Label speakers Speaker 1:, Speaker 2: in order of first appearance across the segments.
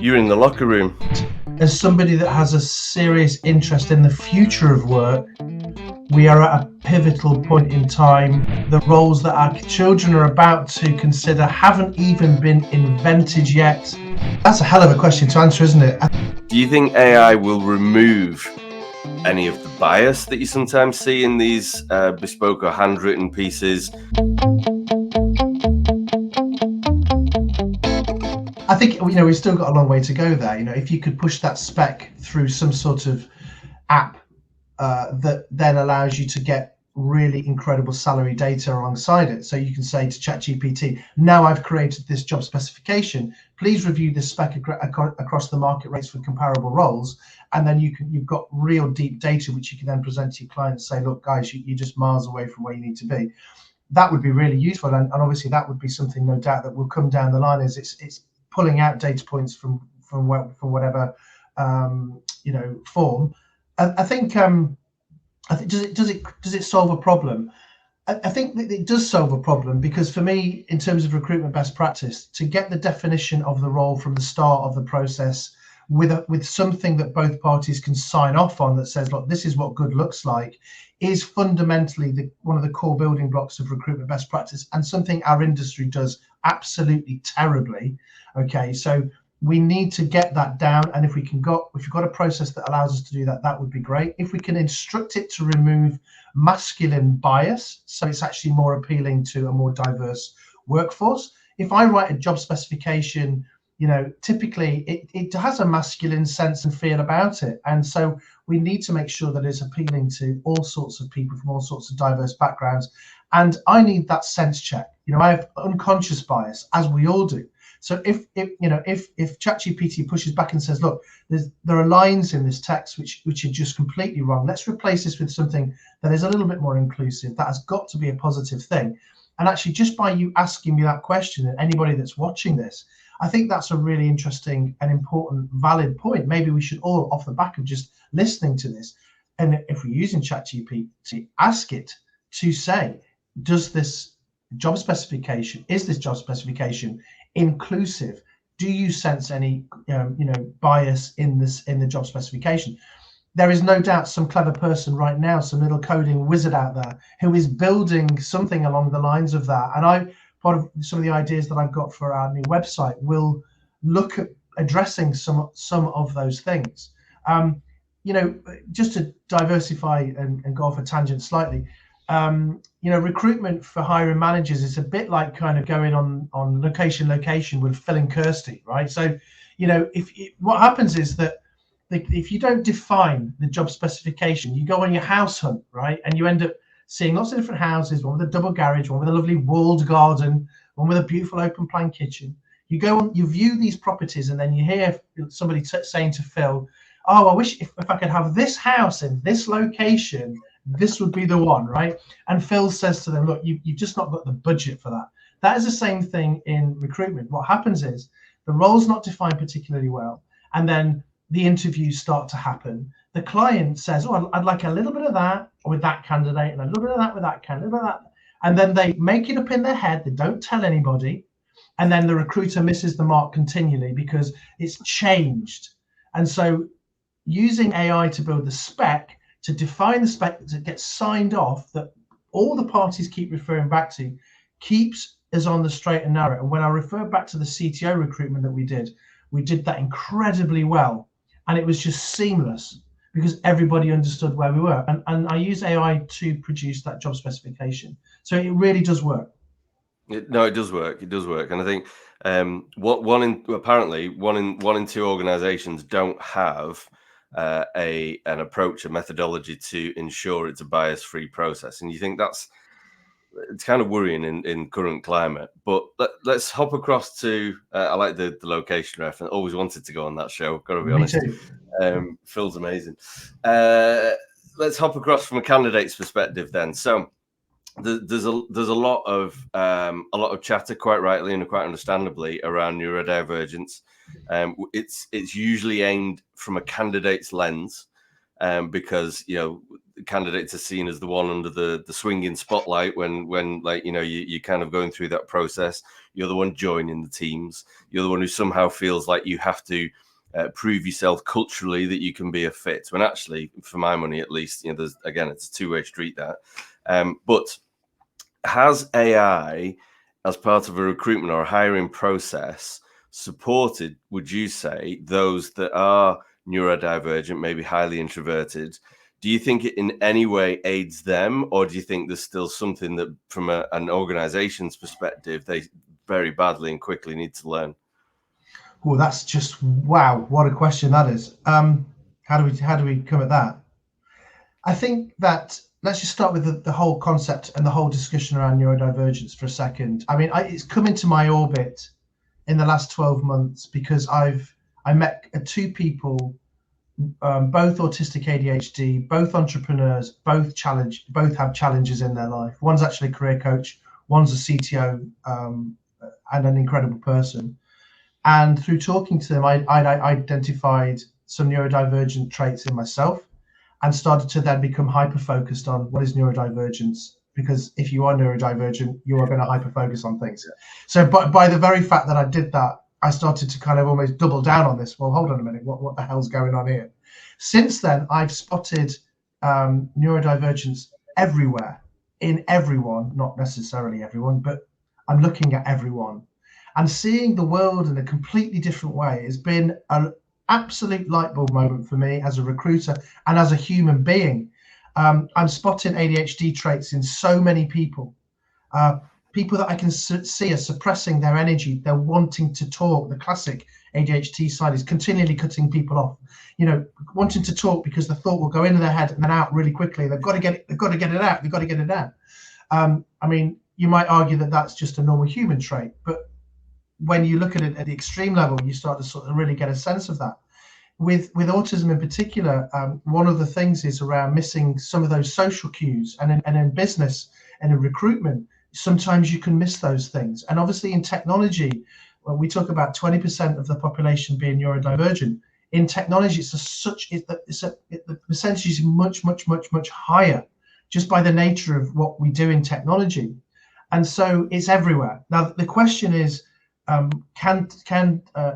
Speaker 1: You're in the locker room.
Speaker 2: As somebody that has a serious interest in the future of work, we are at a pivotal point in time. The roles that our children are about to consider haven't even been invented yet. That's a hell of a question to answer, isn't it?
Speaker 1: Do you think AI will remove any of the bias that you sometimes see in these bespoke or handwritten pieces?
Speaker 2: I think we've still got a long way to go there. If you could push that spec through some sort of app that then allows you to get really incredible salary data alongside it. So you can say to ChatGPT, now I've created this job specification, please review this spec across the market rates for comparable roles. And then you've got real deep data, which you can then present to your client and say, look, guys, you're just miles away from where you need to be. That would be really useful. And obviously that would be something, no doubt, that will come down the line as it's pulling out data points from whatever form. I think does it solve a problem? I think that it does solve a problem, because for me, in terms of recruitment best practice, to get the definition of the role from the start of the process with something that both parties can sign off on that says, look, this is what good looks like, is fundamentally one of the core building blocks of recruitment best practice, and something our industry does absolutely terribly. Okay, so we need to get that down, and if you've got a process that allows us to do that, that would be great. If we can instruct it to remove masculine bias, so it's actually more appealing to a more diverse workforce. If I write a job specification, typically it has a masculine sense and feel about it, and so we need to make sure that it's appealing to all sorts of people from all sorts of diverse backgrounds. And I need that sense check. I have unconscious bias, as we all do. So if ChatGPT pushes back and says, look, there are lines in this text which are just completely wrong, let's replace this with something that is a little bit more inclusive, that has got to be a positive thing. And actually, just by you asking me that question, and anybody that's watching this, I think that's a really interesting and important, valid point. Maybe we should all, off the back of just listening to this, and if we're using ChatGPT, ask it to say, is this job specification inclusive? Do you sense any bias in the job specification? There is no doubt some clever person right now, some little coding wizard out there, who is building something along the lines of that. And part of some of the ideas that I've got for our new website will look at addressing some of those things. Just to diversify and go off a tangent slightly, recruitment for hiring managers is a bit like kind of going on location with Phil and Kirsty, right? So, what happens is that if you don't define the job specification, you go on your house hunt, right? And you end up seeing lots of different houses, one with a double garage, one with a lovely walled garden, one with a beautiful open plan kitchen. You go on, you view these properties, and then you hear somebody saying to Phil, oh, I wish if I could have this house in this location, this would be the one, right? And Phil says to them, look, you've just not got the budget for that. That is the same thing in recruitment. What happens is the role's not defined particularly well, and then the interviews start to happen. The client says, oh, I'd like a little bit of that with that candidate, and a little bit of that with that candidate, and then they make it up in their head. They don't tell anybody, and then the recruiter misses the mark continually because it's changed. And so using AI to build the spec, to define the spec that gets signed off, that all the parties keep referring back to, keeps us on the straight and narrow. And when I refer back to the CTO recruitment that we did that incredibly well, and it was just seamless because everybody understood where we were. And I use AI to produce that job specification. So it really does work.
Speaker 1: It does work. It does work. And I think one in two organizations don't have an approach, a methodology to ensure it's a bias-free process. And you think it's kind of worrying in current climate. But let's hop across to I like the location reference. Always wanted to go on that show, gotta be honest. Phil's amazing. Let's hop across from a candidate's perspective then. So there's a lot of chatter, quite rightly and quite understandably, around neurodivergence. It's usually aimed from a candidate's lens, because candidates are seen as the one under the swinging spotlight when you're kind of going through that process. You're the one joining the teams. You're the one who somehow feels like you have to prove yourself culturally that you can be a fit. When actually, for my money at least, there's, again, it's a two-way street, that. But has AI, as part of a recruitment or a hiring process, supported, would you say, those that are neurodivergent, maybe highly introverted? Do you think it in any way aids them, or do you think there's still something that, from an organization's perspective, they very badly and quickly need to learn?
Speaker 2: Well, that's just, wow, what a question that is. How do we come at that? I think that let's just start with the whole concept and the whole discussion around neurodivergence for a second. I mean, it's come into my orbit in the last 12 months because I met two people, both autistic ADHD, both entrepreneurs, both have challenges in their life. One's actually a career coach, one's a CTO, and an incredible person. And through talking to them, I identified some neurodivergent traits in myself and started to then become hyper-focused on what is neurodivergence. Because if you are neurodivergent, you are going to hyper-focus on things. So by the very fact that I did that, I started to kind of almost double down on this. Well, hold on a minute, what the hell's going on here? Since then, I've spotted neurodivergence everywhere, in everyone, not necessarily everyone, but I'm looking at everyone. And seeing the world in a completely different way has been an absolute light bulb moment for me as a recruiter and as a human being. I'm spotting ADHD traits in so many people. People that I can see are suppressing their energy. They're wanting to talk. The classic ADHD side is continually cutting people off, wanting to talk because the thought will go into their head and then out really quickly. They've got to get it out. I mean, you might argue that that's just a normal human trait, but when you look at it at the extreme level, you start to sort of really get a sense of that. With autism in particular, one of the things is around missing some of those social cues. And in business and in recruitment, sometimes you can miss those things. And obviously in technology, when we talk about 20% of the population being neurodivergent, in technology, the percentage is much, much, much, much higher just by the nature of what we do in technology. And so it's everywhere. Now, the question is, can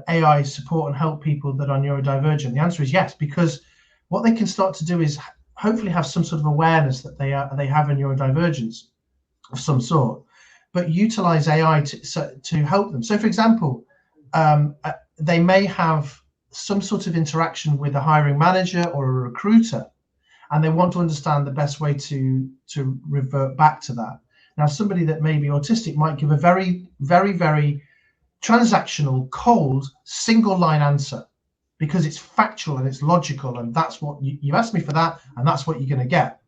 Speaker 2: AI support and help people that are neurodivergent? The answer is yes, because what they can start to do is hopefully have some sort of awareness that they have a neurodivergence of some sort, but utilize AI to help them. So, for example, they may have some sort of interaction with a hiring manager or a recruiter, and they want to understand the best way to revert back to that. Now, somebody that may be autistic might give a very, very, very transactional, cold, single line answer because it's factual and it's logical, and that's what you asked me for that, and that's what you're going to get.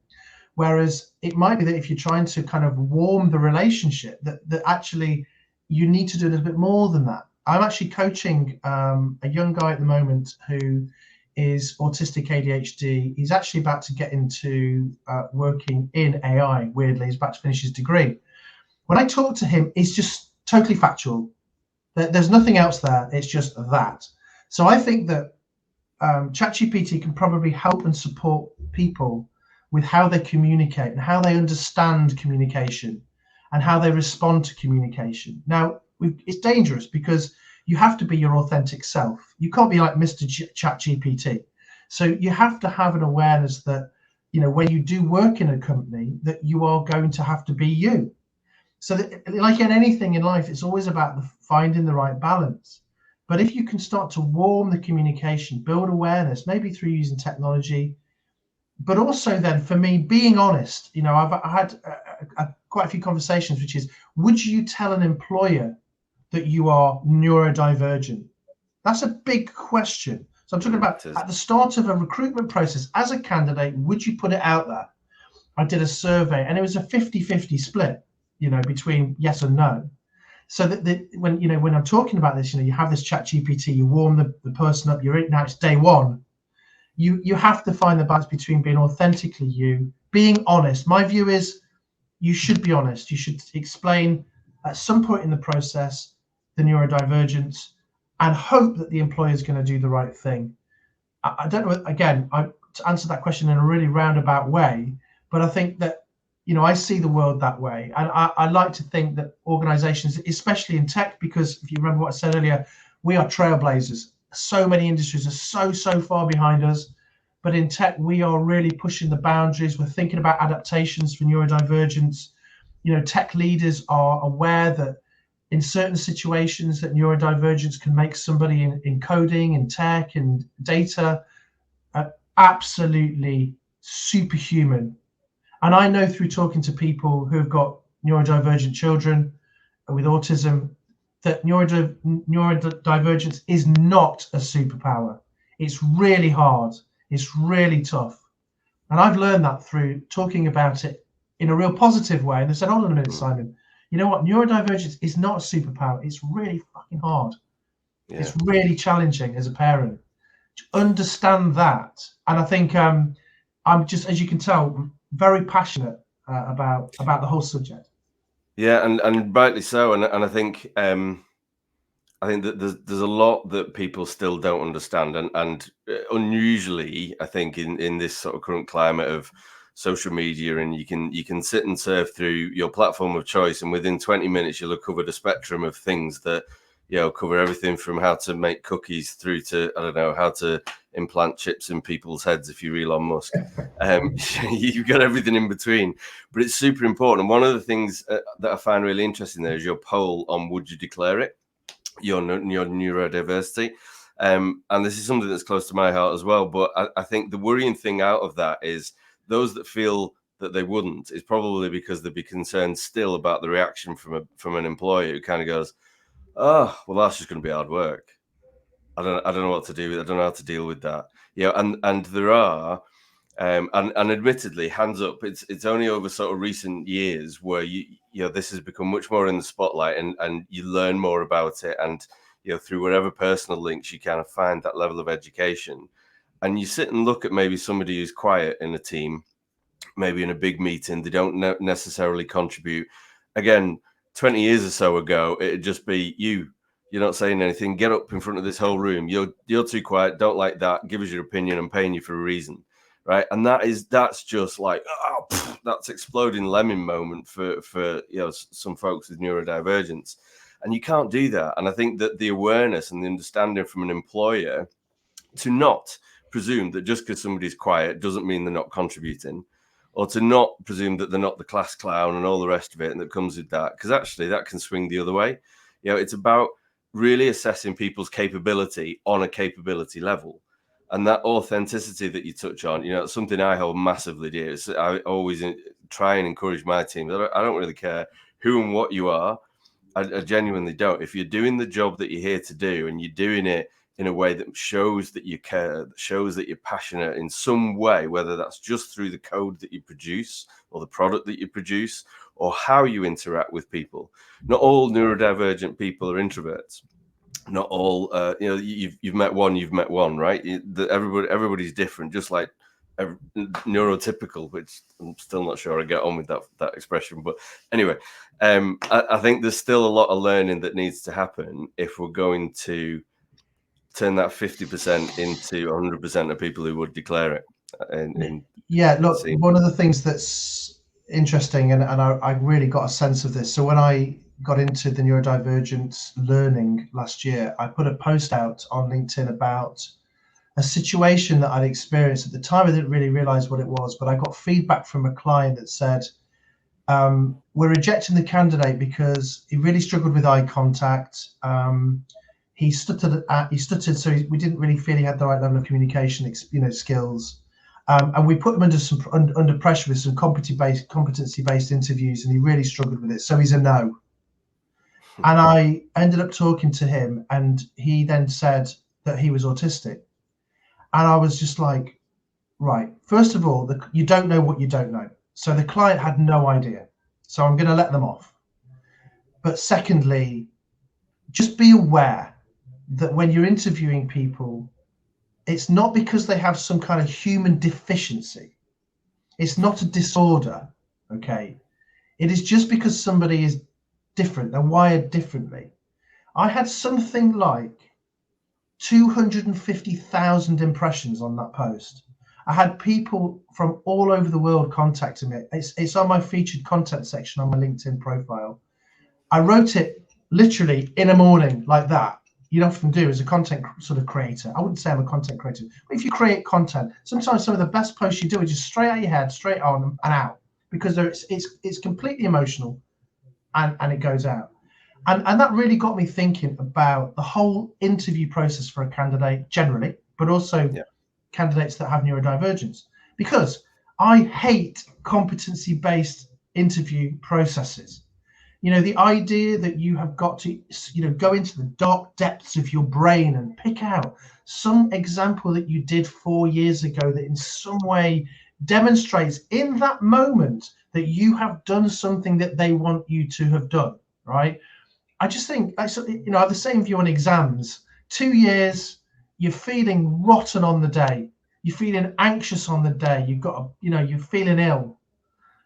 Speaker 2: Whereas it might be that if you're trying to kind of warm the relationship, that actually you need to do a little bit more than that. I'm actually coaching a young guy at the moment who is autistic ADHD. He's actually about to get into working in AI, weirdly. He's about to finish his degree. When I talk to him, it's just totally factual. There's nothing else there. It's just that. So I think that ChatGPT can probably help and support people with how they communicate and how they understand communication and how they respond to communication. Now, it's dangerous because you have to be your authentic self. You can't be like Mr. ChatGPT. So you have to have an awareness that, when you do work in a company, that you are going to have to be you. So that, like in anything in life, it's always about finding the right balance. But if you can start to warm the communication, build awareness, maybe through using technology, but also then for me, being honest, I've had quite a few conversations, which is, would you tell an employer that you are neurodivergent? That's a big question. So I'm talking about at the start of a recruitment process, as a candidate, would you put it out there? I did a survey and it was a 50-50 split, between yes and no. So that when I'm talking about this, you have this ChatGPT, you warm the person up, now it's day one. You have to find the balance between being authentically you, being honest. My view is you should be honest. You should explain at some point in the process the neurodivergence and hope that the employer is going to do the right thing. I don't know, again, to answer that question in a really roundabout way, but I think that I see the world that way. And I like to think that organizations, especially in tech, because if you remember what I said earlier, we are trailblazers. So many industries are so far behind us. But in tech, we are really pushing the boundaries. We're thinking about adaptations for neurodivergence. Tech leaders are aware that in certain situations that neurodivergence can make somebody in coding and tech and data absolutely superhuman. And I know through talking to people who have got neurodivergent children with autism that neurodivergence is not a superpower. It's really hard. It's really tough. And I've learned that through talking about it in a real positive way. And they said, hold on a minute, Simon. You know what? Neurodivergence is not a superpower. It's really fucking hard. Yeah. It's really challenging as a parent to understand that. And I think I'm just, as you can tell, very passionate about the whole subject.
Speaker 1: Yeah, and rightly so. And I think that there's a lot that people still don't understand, and unusually, I think in this sort of current climate of social media, and you can sit and surf through your platform of choice, and within 20 minutes you'll have covered a spectrum of things that cover everything from how to make cookies through to, I don't know, how to implant chips in people's heads if you're Elon Musk. You've got everything in between, but it's super important. And one of the things that I find really interesting there is your poll on would you declare it, your neurodiversity. And this is something that's close to my heart as well. But I think the worrying thing out of that is those that feel that they wouldn't is probably because they'd be concerned still about the reaction from an employer who kind of goes, oh, well, that's just going to be hard work. I don't know what to do with it. I don't know how to deal with that. And there are, and admittedly, hands up, it's only over sort of recent years where this has become much more in the spotlight, and you learn more about it, and through whatever personal links you kind of find that level of education, and you sit and look at maybe somebody who's quiet in a team, maybe in a big meeting, they don't necessarily contribute. Again, 20 years or so ago, it'd just be you're not saying anything, get up in front of this whole room, you're too quiet, don't like that, give us your opinion, I'm paying you for a reason, right? And that's just like, that's exploding lemon moment for some folks with neurodivergence, and you can't do that. And I think that the awareness and the understanding from an employer to not presume that just because somebody's quiet doesn't mean they're not contributing, or to not presume that they're not the class clown and all the rest of it and that comes with that, because actually that can swing the other way. It's about really assessing people's capability on a capability level, and that authenticity that you touch on, it's something I hold massively dear. I always try and encourage my team. I don't really care who and what you are. I genuinely don't. If you're doing the job that you're here to do and you're doing it in a way that shows that you care, that shows that you're passionate in some way, whether that's just through the code that you produce or the product that you produce or how you interact with people. Not all neurodivergent people are introverts. Not all, you've met one, right? Everybody's different, just like neurotypical, which I'm still not sure I get on with that expression. But anyway, I think there's still a lot of learning that needs to happen if we're going to turn that 50% into 100% of people who would declare it.
Speaker 2: Look, one of the things that's interesting, and I really got a sense of this. So when I got into the neurodivergence learning last year, I put a post out on LinkedIn about a situation that I'd experienced. At the time, I didn't really realize what it was, but I got feedback from a client that said, we're rejecting the candidate because he really struggled with eye contact. He stuttered, so we didn't really feel he had the right level of communication, skills. And we put him under pressure with some competency-based interviews, and he really struggled with it. So he's a no. And I ended up talking to him, and he then said that he was autistic. And I was just like, right, first of all, you don't know what you don't know. So the client had no idea. So I'm going to let them off. But secondly, just be aware that when you're interviewing people, it's not because they have some kind of human deficiency. It's not a disorder, okay? It is just because somebody is different. They're wired differently. I had something like 250,000 impressions on that post. I had people from all over the world contacting me. It's on my featured content section on my LinkedIn profile. I wrote it literally in a morning like that. You'd often do as a content sort of creator. I wouldn't say I'm a content creator, but if you create content, sometimes some of the best posts you do are just straight out your head, straight on and out, because it's completely emotional, and it goes out. And that really got me thinking about the whole interview process for a candidate generally, but also candidates that have neurodivergence, because I hate competency-based interview processes. You know, the idea that you have got to, go into the dark depths of your brain and pick out some example that you did 4 years ago that in some way demonstrates in that moment that you have done something that they want you to have done, right? I just think, I have the same view on exams. 2 years, you're feeling rotten on the day. You're feeling anxious on the day. You're feeling ill.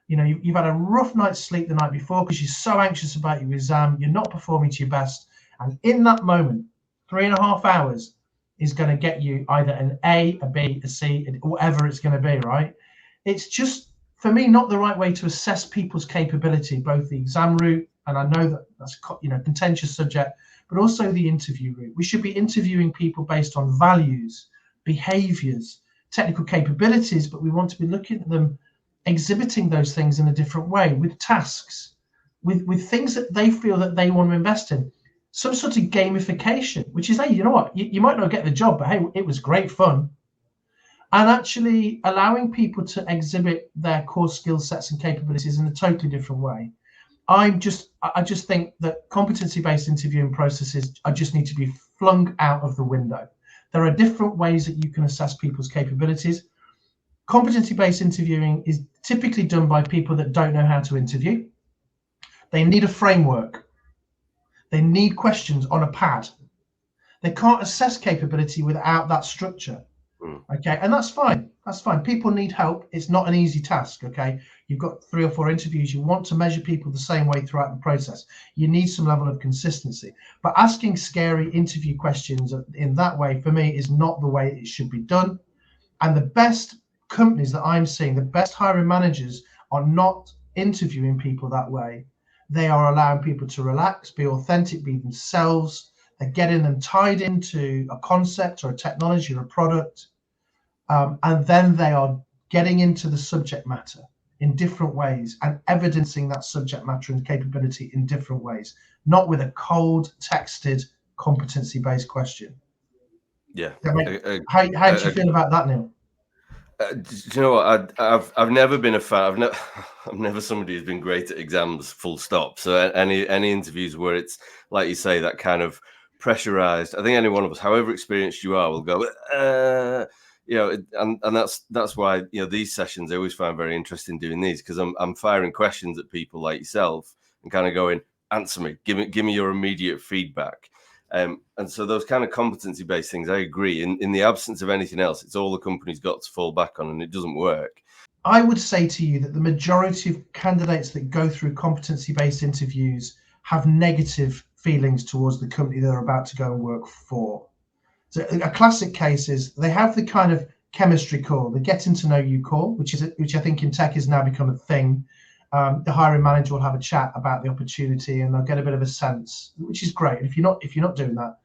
Speaker 2: You've had a rough night's sleep the night before because you're so anxious about your exam. You're not performing to your best. And in that moment, 3.5 hours is going to get you either an A, a B, a C, whatever it's going to be, right? It's just, for me, not the right way to assess people's capability, both the exam route, and I know that that's contentious subject, but also the interview route. We should be interviewing people based on values, behaviors, technical capabilities, but we want to be looking at them exhibiting those things in a different way, with tasks, with things that they feel that they want to invest in, some sort of gamification, which is, hey, you know what, you might not get the job, but hey, it was great fun. And actually allowing people to exhibit their core skill sets and capabilities in a totally different way. I just think that competency-based interviewing processes just need to be flung out of the window. There are different ways that you can assess people's capabilities. Competency-based interviewing is typically done by people that don't know how to interview. They need a framework. They need questions on a pad. They can't assess capability without that structure. Okay, and that's fine. That's fine. People need help. It's not an easy task. Okay, you've got 3 or 4 interviews. You want to measure people the same way throughout the process. You need some level of consistency. But asking scary interview questions in that way, for me, is not the way it should be done. And the best companies that I'm seeing, the best hiring managers, are not interviewing people that way. They are allowing people to relax, be authentic, be themselves. They're getting them tied into a concept or a technology or a product. And then they are getting into the subject matter in different ways and evidencing that subject matter and capability in different ways, not with a cold texted competency-based question.
Speaker 1: Yeah.
Speaker 2: How do you feel about that, Neil?
Speaker 1: Do you know what? I've never been a fan. I'm never somebody who's been great at exams. Full stop. So any interviews where it's like you say, that kind of pressurized. I think any one of us, however experienced you are, will go. And that's why these sessions I always find very interesting doing these, because I'm firing questions at people like yourself and kind of going, answer me, give me your immediate feedback. And so those kind of competency-based things, I agree. In the absence of anything else, it's all the company's got to fall back on, and it doesn't work.
Speaker 2: I would say to you that the majority of candidates that go through competency-based interviews have negative feelings towards the company they're about to go and work for. So a classic case is they have the kind of chemistry call, the getting to know you call, which I think in tech has now become a thing. The hiring manager will have a chat about the opportunity and they'll get a bit of a sense, which is great. And if you're not doing that,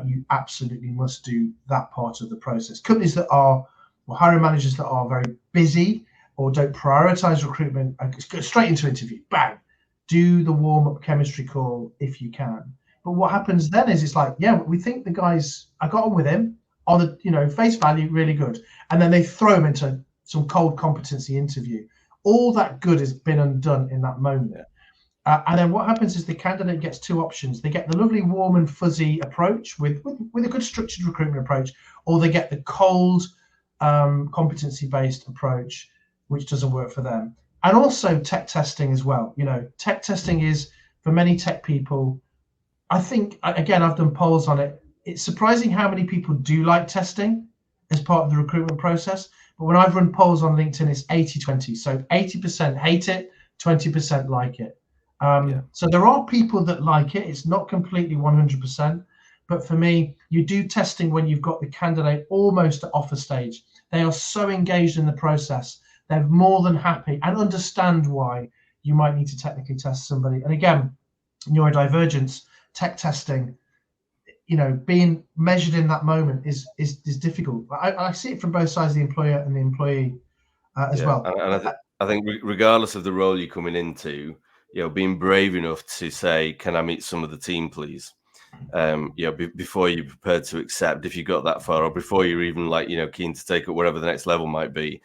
Speaker 2: you absolutely must do that part of the process. Companies that are, or hiring managers that are very busy or don't prioritize recruitment, go straight into interview, bang, do the warm-up chemistry call if you can. But what happens then is it's like, yeah, we think the guys, I got on with him on the, face value, really good. And then they throw him into some cold competency interview. All that good has been undone in that moment. And then what happens is the candidate gets 2 options. They get the lovely warm and fuzzy approach with a good structured recruitment approach, or they get the cold competency-based approach, which doesn't work for them. And also tech testing as well. Tech testing is, for many tech people, I think, again, I've done polls on it. It's surprising how many people do like testing as part of the recruitment process. But when I've run polls on LinkedIn, it's 80-20. So 80% hate it, 20% like it. So there are people that like it. It's not completely 100%. But for me, you do testing when you've got the candidate almost at offer stage. They are so engaged in the process. They're more than happy and understand why you might need to technically test somebody. And again, neurodivergence, tech testing, being measured in that moment is difficult. I see it from both sides, the employer and the employee as well.
Speaker 1: And I think regardless of the role you're coming into, being brave enough to say, "Can I meet some of the team, please?" Before you're prepared to accept, if you got that far, or before you're even keen to take up whatever the next level might be,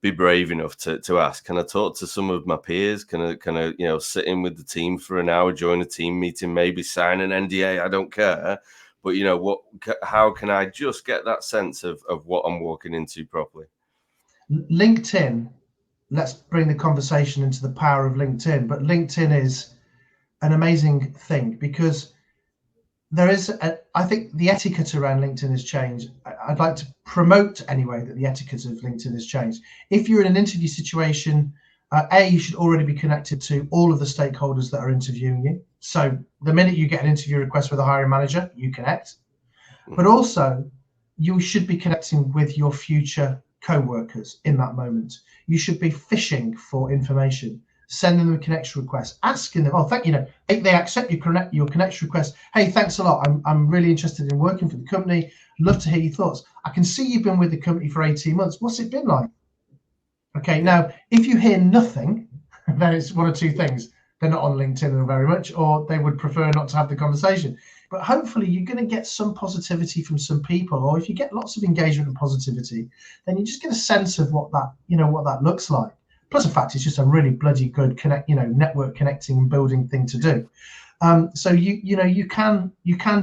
Speaker 1: be brave enough to ask, "Can I talk to some of my peers? Can I sit in with the team for an hour, join a team meeting, maybe sign an NDA? I don't care, but how can I just get that sense of what I'm walking into properly?"
Speaker 2: LinkedIn, let's bring the conversation into the power of LinkedIn. But LinkedIn is an amazing thing because there is, I think the etiquette around LinkedIn has changed. I'd like to promote anyway that the etiquette of LinkedIn has changed. If you're in an interview situation, you should already be connected to all of the stakeholders that are interviewing you. So the minute you get an interview request with a hiring manager, you connect. But also, you should be connecting with your future co-workers in that moment. You should be fishing for information, sending them a connection request, asking them, thank you. They accept your connection request. Hey, thanks a lot. I'm really interested in working for the company. Love to hear your thoughts. I can see you've been with the company for 18 months. What's it been like? Okay, now, if you hear nothing, then it's one of two things. They're not on LinkedIn very much, or they would prefer not to have the conversation. But hopefully you're going to get some positivity from some people, or if you get lots of engagement and positivity, then you just get a sense of what that looks like. Plus the fact it's just a really bloody good network connecting and building thing to do. So you can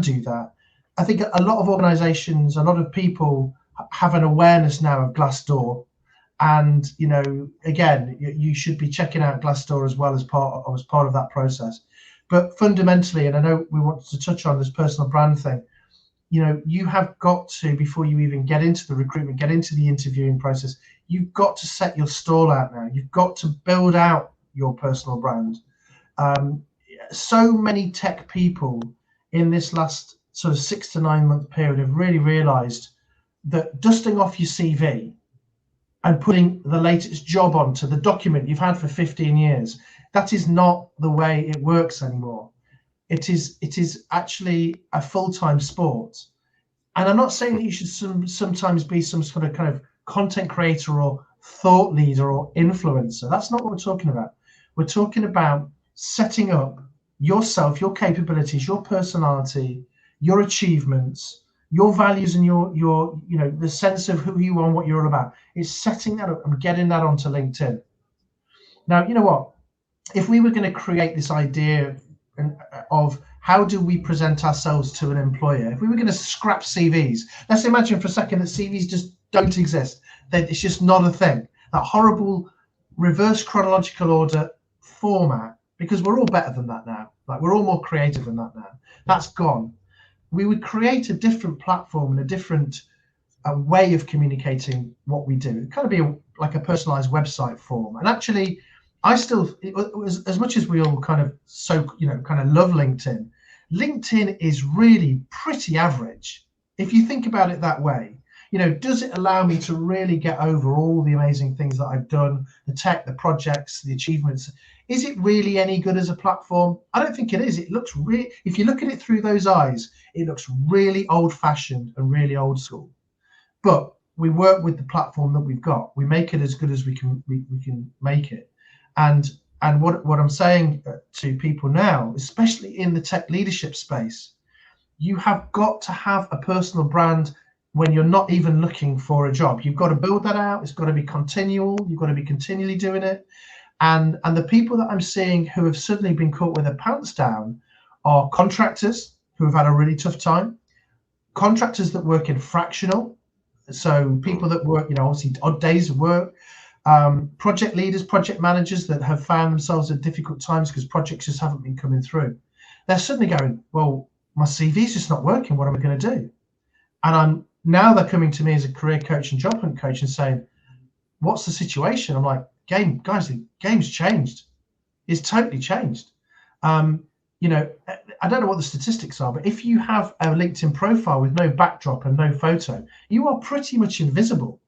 Speaker 2: do that. I think a lot of organizations, a lot of people have an awareness now of Glassdoor. And again, you should be checking out Glassdoor as well as part of that process. But fundamentally, and I know we wanted to touch on this personal brand thing, you have got to, before you even get into the recruitment, get into the interviewing process, you've got to set your stall out now. You've got to build out your personal brand. So many tech people in this last sort of 6 to 9 month period have really realized that dusting off your CV and putting the latest job onto the document you've had for 15 years, that is not the way it works anymore. It is actually a full-time sport. And I'm not saying that you should sometimes be some sort of kind of content creator or thought leader or influencer. That's not what we're talking about. We're talking about setting up yourself, your capabilities, your personality, your achievements, your values, and your the sense of who you are and what you're all about. Is setting that up and getting that onto LinkedIn. Now, you know what? If we were going to create this idea of how do we present ourselves to an employer, if we were going to scrap CVs, let's imagine for a second that CVs just don't exist, that it's just not a thing, that horrible reverse chronological order format, because we're all better than that now. Like, we're all more creative than that now. That's gone. We would create a different platform and a different way of communicating what we do. It'd kind of be like a personalized website form. And actually, I still, as much as we all kind of love LinkedIn, LinkedIn is really pretty average. If you think about it that way, does it allow me to really get over all the amazing things that I've done, the tech, the projects, the achievements? Is it really any good as a platform? I don't think it is. It looks really, if you look at it through those eyes, it looks really old fashioned and really old school. But we work with the platform that we've got. We make it as good as we can make it. And what I'm saying to people now, especially in the tech leadership space, you have got to have a personal brand when you're not even looking for a job. You've got to build that out. It's got to be continual. You've got to be continually doing it. And the people that I'm seeing who have suddenly been caught with their pants down are contractors who have had a really tough time, contractors that work in fractional, so people that work, obviously odd days of work, project leaders, project managers that have found themselves at difficult times because projects just haven't been coming through. They're suddenly going, well, my CV's just not working. What am I going to do? And now they're coming to me as a career coach and job hunt coach and saying, what's the situation? I'm like, guys, the game's changed. It's totally changed. I don't know what the statistics are, but if you have a LinkedIn profile with no backdrop and no photo, you are pretty much invisible.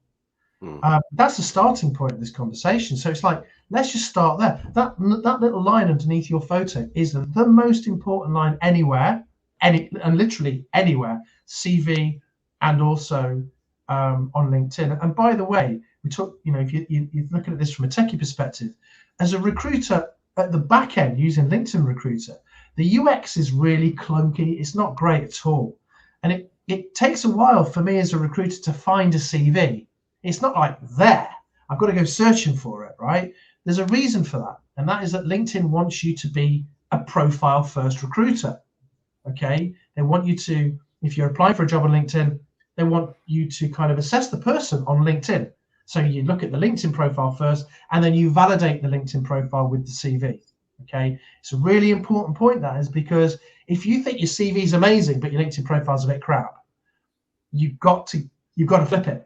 Speaker 2: That's the starting point of this conversation. So it's like, let's just start there. That little line underneath your photo is the most important line anywhere, and literally anywhere, CV and also on LinkedIn. And by the way, we talk, if you're looking at this from a techie perspective, as a recruiter at the back end using LinkedIn Recruiter, the UX is really clunky. It's not great at all. And it takes a while for me as a recruiter to find a CV. It's not like there. I've got to go searching for it, right? There's a reason for that. And that is that LinkedIn wants you to be a profile first recruiter. Okay. They want you to, if you're applying for a job on LinkedIn, they want you to kind of assess the person on LinkedIn. So you look at the LinkedIn profile first, and then you validate the LinkedIn profile with the CV. Okay. It's a really important point, that is, because if you think your CV is amazing, but your LinkedIn profile is a bit crap, you've got to flip it.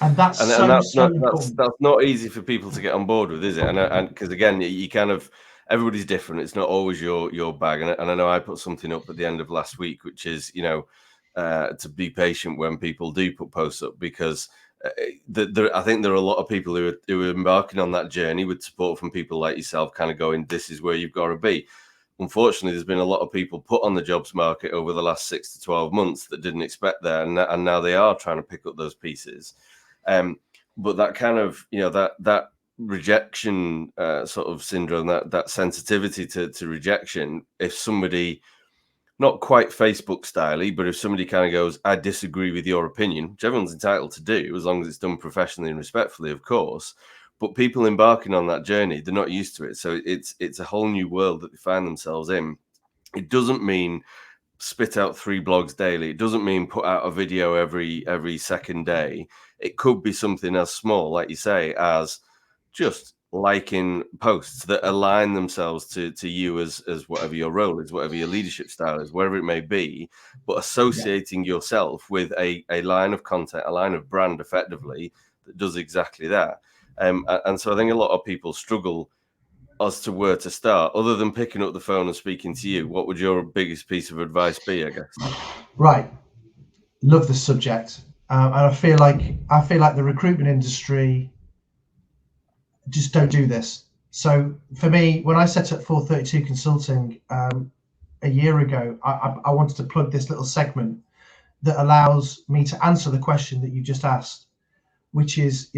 Speaker 2: And that's
Speaker 1: that's
Speaker 2: important.
Speaker 1: that's not easy for people to get on board with, is it? And because again, you kind of, everybody's different. It's not always your bag. And I know I put something up at the end of last week, which is, to be patient when people do put posts up, because I think there are a lot of people who are embarking on that journey with support from people like yourself, kind of going, this is where you've got to be. Unfortunately, there's been a lot of people put on the jobs market over the last 6 to 12 months that didn't expect that, and now they are trying to pick up those pieces. But that kind of, that rejection sort of syndrome, that sensitivity to rejection, if somebody, not quite Facebook styley, but if somebody kind of goes, I disagree with your opinion, which everyone's entitled to do, as long as it's done professionally and respectfully, of course. But people embarking on that journey, they're not used to it. So it's a whole new world that they find themselves in. It doesn't mean spit out 3 blogs daily. It doesn't mean put out a video every second day. It could be something as small, like you say, as just liking posts that align themselves to you as whatever your role is, whatever your leadership style is, wherever it may be, but associating yourself with a line of content, a line of brand, effectively, that does exactly that. And so I think a lot of people struggle as to where to start, other than picking up the phone and speaking to you. What would your biggest piece of advice be, I guess?
Speaker 2: Right. Love the subject. And I feel like the recruitment industry just don't do this. So for me, when I set up 432 Consulting a year ago, I wanted to plug this little segment that allows me to answer the question that you just asked, which is,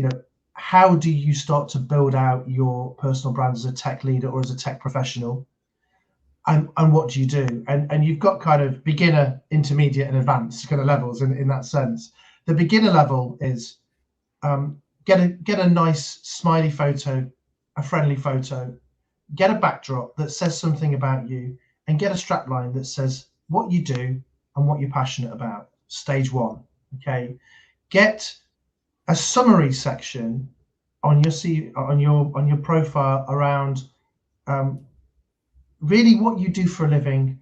Speaker 2: how do you start to build out your personal brand as a tech leader or as a tech professional? And what do you do? And you've got kind of beginner, intermediate, and advanced kind of levels in that sense. The beginner level is get a nice smiley photo, a friendly photo, get a backdrop that says something about you, and get a strapline that says what you do and what you're passionate about. Stage 1. Okay. Get a summary section on your profile around really what you do for a living,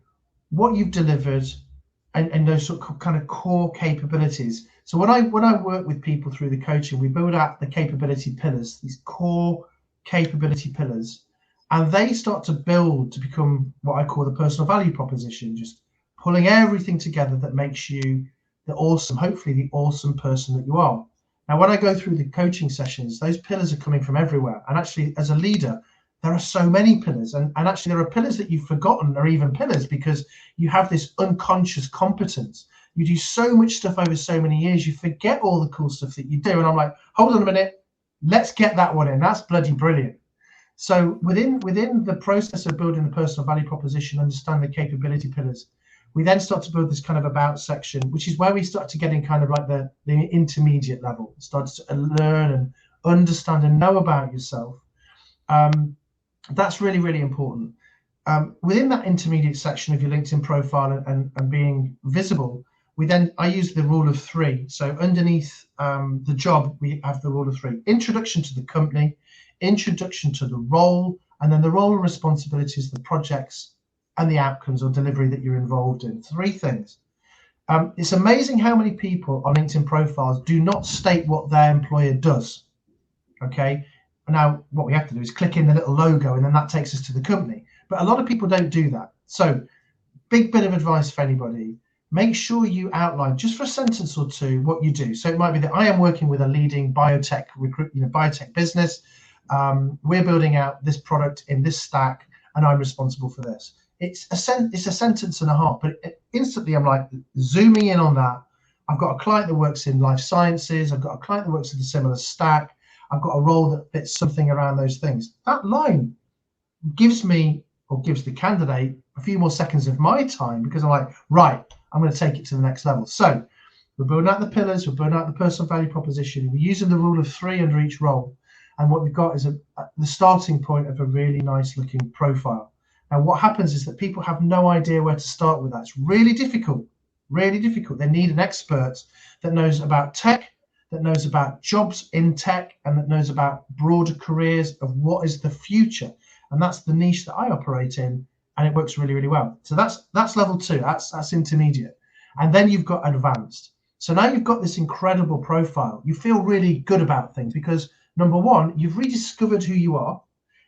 Speaker 2: what you've delivered, and those sort of kind of core capabilities. So when I work with people through the coaching, we build out the capability pillars, these core capability pillars, and they start to build to become what I call the personal value proposition, just pulling everything together that makes you hopefully the awesome person that you are. Now, when I go through the coaching sessions, those pillars are coming from everywhere. And actually, as a leader, there are so many pillars. And actually, there are pillars that you've forgotten are even pillars, because you have this unconscious competence. You do so much stuff over so many years, you forget all the cool stuff that you do. And I'm like, hold on a minute, let's get that one in. That's bloody brilliant. So within the process of building the personal value proposition, understand the capability pillars, we then start to build this kind of about section, which is where we start to get in kind of like the intermediate level, start to learn and understand and know about yourself. That's really, really important. Within that intermediate section of your LinkedIn profile and being visible, I use the rule of 3. So underneath the job, we have the rule of 3. Introduction to the company, introduction to the role, and then the role and responsibilities, the projects, and the outcomes or delivery that you're involved in. 3 things. It's amazing how many people on LinkedIn profiles do not state what their employer does. Okay. Now, what we have to do is click in the little logo, and then that takes us to the company. But a lot of people don't do that. So, big bit of advice for anybody. make sure you outline just for a sentence or two what you do. So it might be that I am working with a leading biotech biotech business. We're building out this product in this stack, and I'm responsible for this. It's a sentence and a half, but instantly I'm like zooming in on that. I've got a client that works in life sciences. I've got a client that works in a similar stack. I've got a role that fits something around those things. That line gives me, or gives the candidate, a few more seconds of my time, because I'm like, right, I'm going to take it to the next level. So we're building out the pillars, we're building out the personal value proposition, we're using the rule of 3 under each role. And what we've got is the starting point of a really nice looking profile. Now, what happens is that people have no idea where to start with that. It's really difficult, really difficult. They need an expert that knows about tech, that knows about jobs in tech, and that knows about broader careers of what is the future. And that's the niche that I operate in, and it works really, really well. So that's level 2, that's intermediate. And then you've got advanced. So now you've got this incredible profile. You feel really good about things because, number one, you've rediscovered who you are.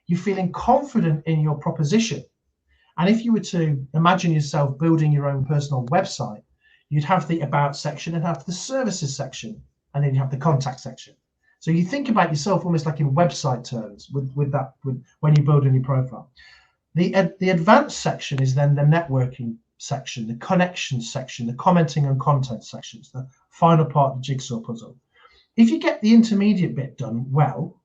Speaker 2: You're feeling confident in your proposition. And if you were to imagine yourself building your own personal website, you'd have the about section and have the services section, and then you have the contact section. So you think about yourself almost like in website terms with when you build a new profile. The advanced section is then the networking section, the connections section, the commenting and content sections, the final part of the jigsaw puzzle. If you get the intermediate bit done well,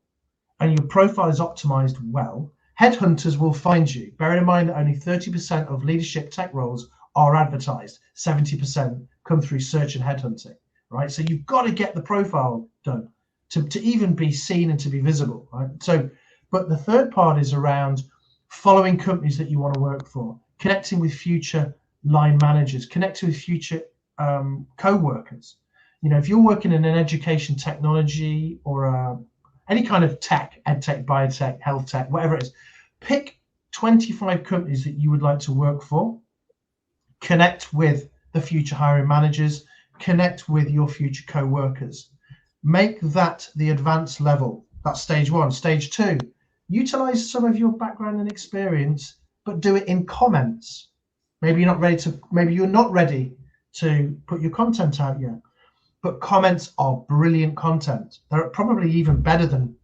Speaker 2: and your profile is optimized well, headhunters will find you. Bearing in mind that only 30% of leadership tech roles are advertised, 70% come through search and headhunting, right? So you've got to get the profile done to even be seen and to be visible, right? So, but the third part is around following companies that you want to work for, connecting with future line managers, connecting with future co-workers. You know, if you're working in an education technology or any kind of tech, ed tech, biotech, health tech, whatever it is, pick 25 companies that you would like to work for, connect with the future hiring managers, connect with your future co-workers. Make that the advanced level. That's stage 1. Stage 2, utilize some of your background and experience, but do it in comments. Maybe you're not ready to put your content out yet, but comments are brilliant content. They're probably even better than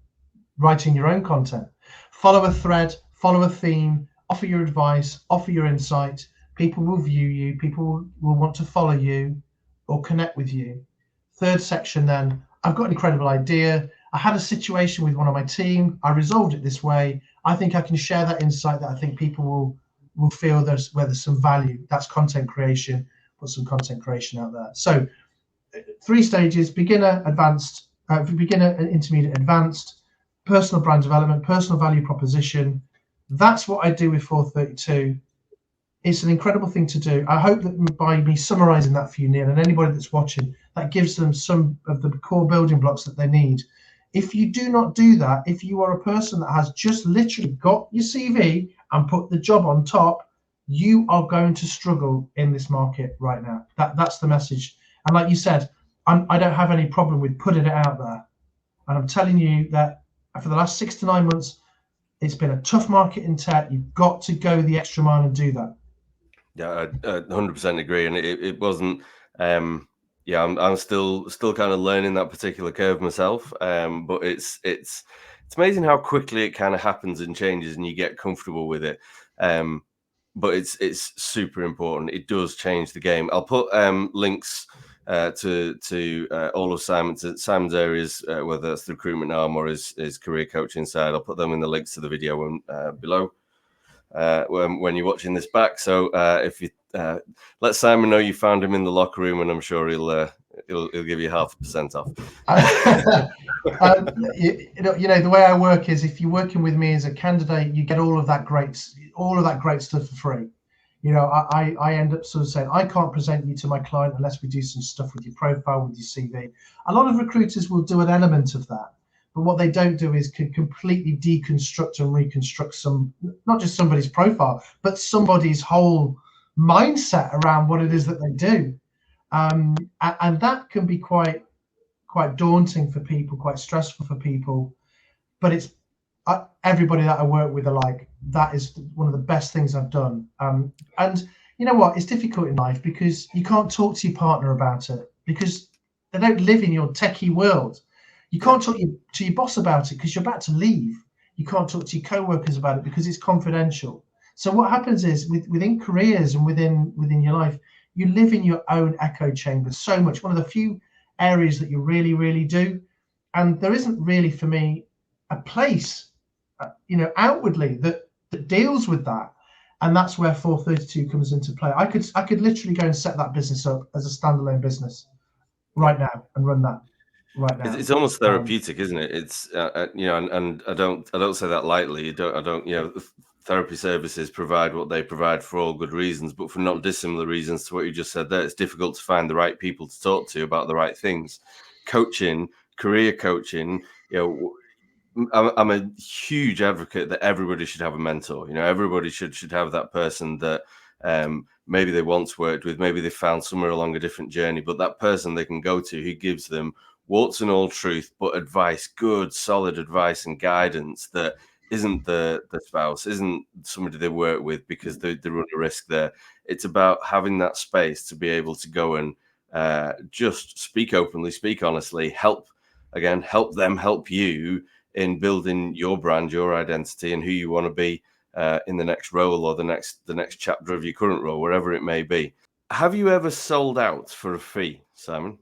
Speaker 2: writing your own content. Follow a thread, follow a theme, offer your advice, offer your insight. People will view you, people will want to follow you or connect with you. Third section then, I've got an incredible idea. I had a situation with one of my team. I resolved it this way. I think I can share that insight that I think people will feel there's some value. That's content creation. Put some content creation out there. So 3 stages: beginner, advanced, beginner, intermediate, advanced, personal brand development, personal value proposition. That's what I do with 432. It's an incredible thing to do. I hope that by me summarizing that for you, Neil, and anybody that's watching, that gives them some of the core building blocks that they need. If you do not do that, if you are a person that has just literally got your CV and put the job on top, you are going to struggle in this market right now. That's the message. And like you said, I don't have any problem with putting it out there. And I'm telling you that for the last 6 to 9 months, it's been a tough market in tech. You've got to go the extra mile and do that.
Speaker 1: Yeah, I 100% agree. And it wasn't, I'm still kind of learning that particular curve myself. But it's amazing how quickly it kind of happens and changes and you get comfortable with it. But it's super important. It does change the game. I'll put links to all of Simon's areas, whether that's the recruitment arm or his career coaching side. I'll put them in the links to the video below when you're watching this back. So if you let Simon know you found him in the locker room, and I'm sure he'll give you 0.5% off.
Speaker 2: You know, the way I work is, if you're working with me as a candidate, you get all of that great stuff for free. You know, I end up sort of saying, I can't present you to my client unless we do some stuff with your profile, with your CV. A lot of recruiters will do an element of that, but what they don't do is can completely deconstruct and reconstruct not just somebody's profile, but somebody's whole mindset around what it is that they do. And that can be quite daunting for people, quite stressful for people. But it's everybody that I work with are like, that is one of the best things I've done. And you know what, it's difficult in life because you can't talk to your partner about it because they don't live in your techie world. You can't talk to your boss about it because you're about to leave. You can't talk to your co-workers about it because it's confidential. So what happens is within careers and within your life, you live in your own echo chamber so much. One of the few areas that you really, really do. And there isn't really for me a place, outwardly that deals with that. And that's where 432 comes into play. I could literally go and set that business up as a standalone business right now and run that right now.
Speaker 1: It's almost therapeutic, isn't it? It's and I don't say that lightly. I don't. Therapy services provide what they provide for all good reasons, but for not dissimilar reasons to what you just said there. It's difficult to find the right people to talk to about the right things. Coaching, career coaching, I'm a huge advocate that everybody should have a mentor. Everybody should have that person that maybe they once worked with, maybe they found somewhere along a different journey, but that person they can go to who gives them warts and all truth, but advice, good, solid advice and guidance that isn't the spouse, isn't somebody they work with because they run a risk there. It's about having that space to be able to go and just speak openly, speak honestly, help them help you in building your brand, your identity, and who you want to be in the next role or the next chapter of your current role, wherever it may be. Have you ever sold out for a fee, Simon?